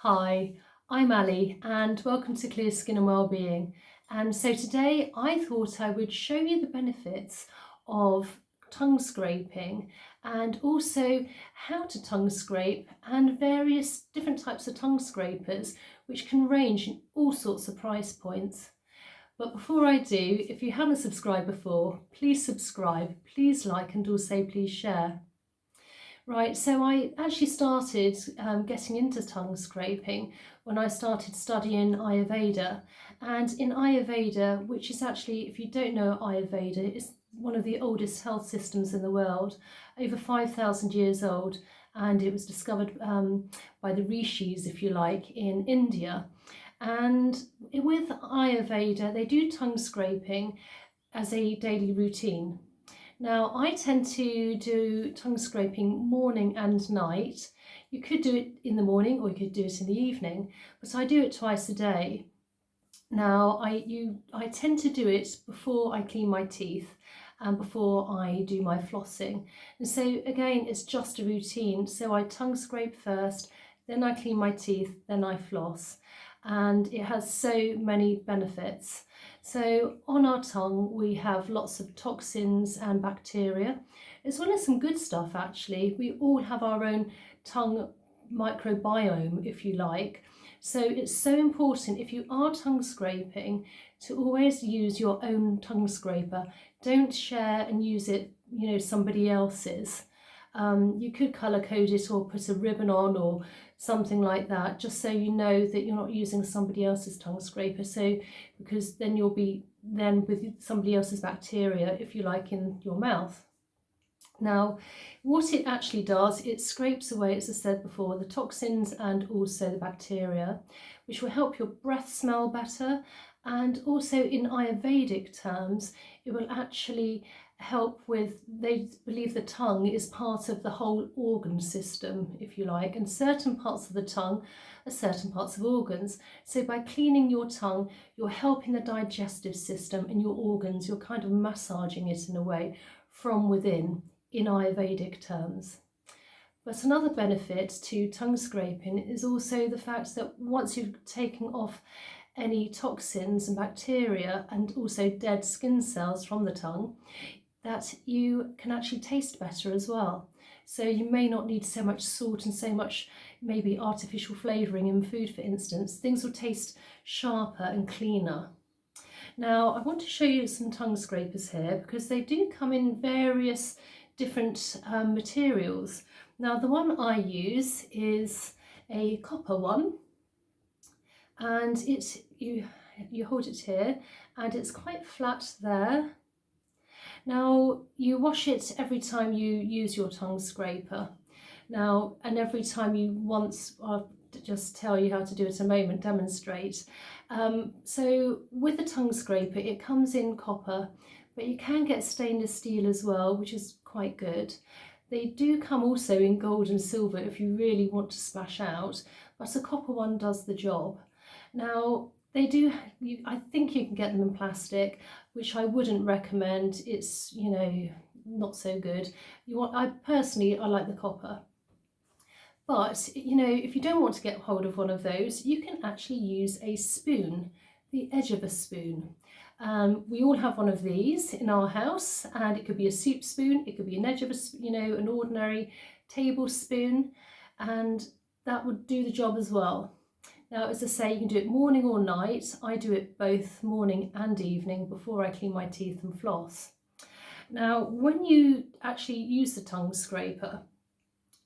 Hi, I'm Ali and welcome to Clear Skin and Wellbeing. And so today I thought I would show you the benefits of tongue scraping and also how to tongue scrape and various different types of tongue scrapers which can range in all sorts of price points. But before I do, if you haven't subscribed before, please subscribe, please like and also please share. Right, so I actually started getting into tongue scraping when I started studying Ayurveda. And in Ayurveda, which is actually, if you don't know Ayurveda, it's one of the oldest health systems in the world, over 5,000 years old. And it was discovered by the rishis, if you like, in India. And with Ayurveda, they do tongue scraping as a daily routine. Now, I tend to do tongue scraping morning and night. You could do it in the morning or you could do it in the evening, but I do it twice a day. Now, I tend to do it before I clean my teeth and before I do my flossing. And so again, it's just a routine. So I tongue scrape first, then I clean my teeth, then I floss. And it has so many benefits. So on our tongue, we have lots of toxins and bacteria, as well as some good stuff actually. We all have our own tongue microbiome, if you like. So it's so important if you are tongue scraping to always use your own tongue scraper. Don't share and use it, somebody else's. You could colour code it or put a ribbon on or something like that, just so you know that you're not using somebody else's tongue scraper. So because then you'll be with somebody else's bacteria, if you like, in your mouth. Now, what it actually does, it scrapes away, as I said before, the toxins and also the bacteria, which will help your breath smell better. And also in Ayurvedic terms, it will actually help with, they believe the tongue is part of the whole organ system, if you like, and certain parts of the tongue are certain parts of organs. So by cleaning your tongue, you're helping the digestive system and your organs, you're kind of massaging it in a way from within, in Ayurvedic terms. But another benefit to tongue scraping is also the fact that once you've taken off any toxins and bacteria and also dead skin cells from the tongue, that you can actually taste better as well. So you may not need so much salt and so much maybe artificial flavouring in food, for instance. Things will taste sharper and cleaner. Now, I want to show you some tongue scrapers here because they do come in various different materials. Now, the one I use is a copper one, and you hold it here and it's quite flat there. Now, you wash it every time you use your tongue scraper. Now, and every time I'll just tell you how to do it in a moment, demonstrate. So with the tongue scraper, it comes in copper, but you can get stainless steel as well, which is quite good. They do come also in gold and silver if you really want to splash out, but a copper one does the job. Now, I think you can get them in plastic, which I wouldn't recommend. It's, not so good. I like the copper. But, if you don't want to get hold of one of those, you can actually use a spoon, the edge of a spoon. We all have one of these in our house, and it could be a soup spoon, it could be an edge of an ordinary tablespoon, and that would do the job as well. Now, as I say, you can do it morning or night. I do it both morning and evening before I clean my teeth and floss. Now, when you actually use the tongue scraper,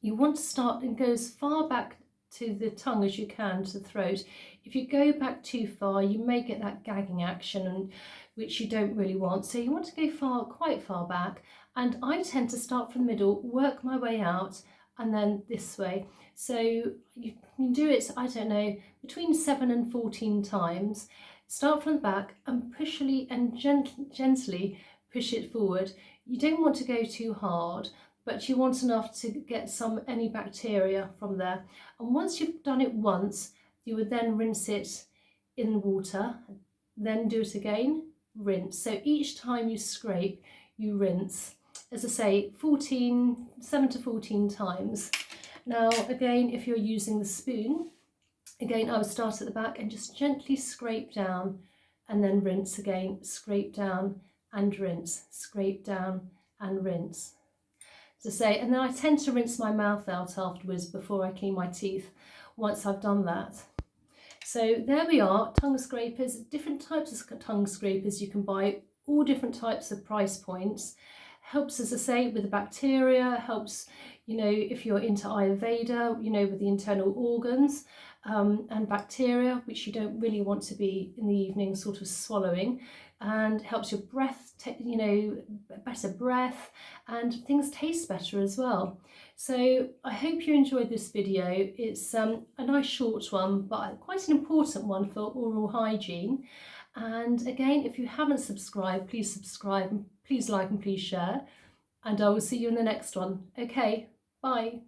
you want to start and go as far back to the tongue as you can, to the throat. If you go back too far, you may get that gagging action, which you don't really want. So you want to go quite far back. And I tend to start from the middle, work my way out, and then this way. So you can do it, I don't know, between 7 and 14 times. Start from the back and gently push it forward. You don't want to go too hard, but you want enough to get any bacteria from there. And once you've done it once, you would then rinse it in water, then do it again, rinse. So each time you scrape, you rinse. As I say, 7 to 14 times. Now, again, if you're using the spoon, Again, I would start at the back and just gently scrape down and then rinse again, scrape down and rinse, scrape down and rinse. To say, and then I tend to rinse my mouth out afterwards before I clean my teeth once I've done that. So there we are, tongue scrapers, different types of tongue scrapers you can buy, all different types of price points. Helps, as I say, with the bacteria, helps, you know, if you're into Ayurveda, you know, with the internal organs and bacteria, which you don't really want to be in the evening sort of swallowing, and helps your breath, you know, better breath, and things taste better as well. So I hope you enjoyed this video. It's a nice short one, but quite an important one for oral hygiene. And again, if you haven't subscribed, please subscribe, please like and please share. And I will see you in the next one. Okay, bye.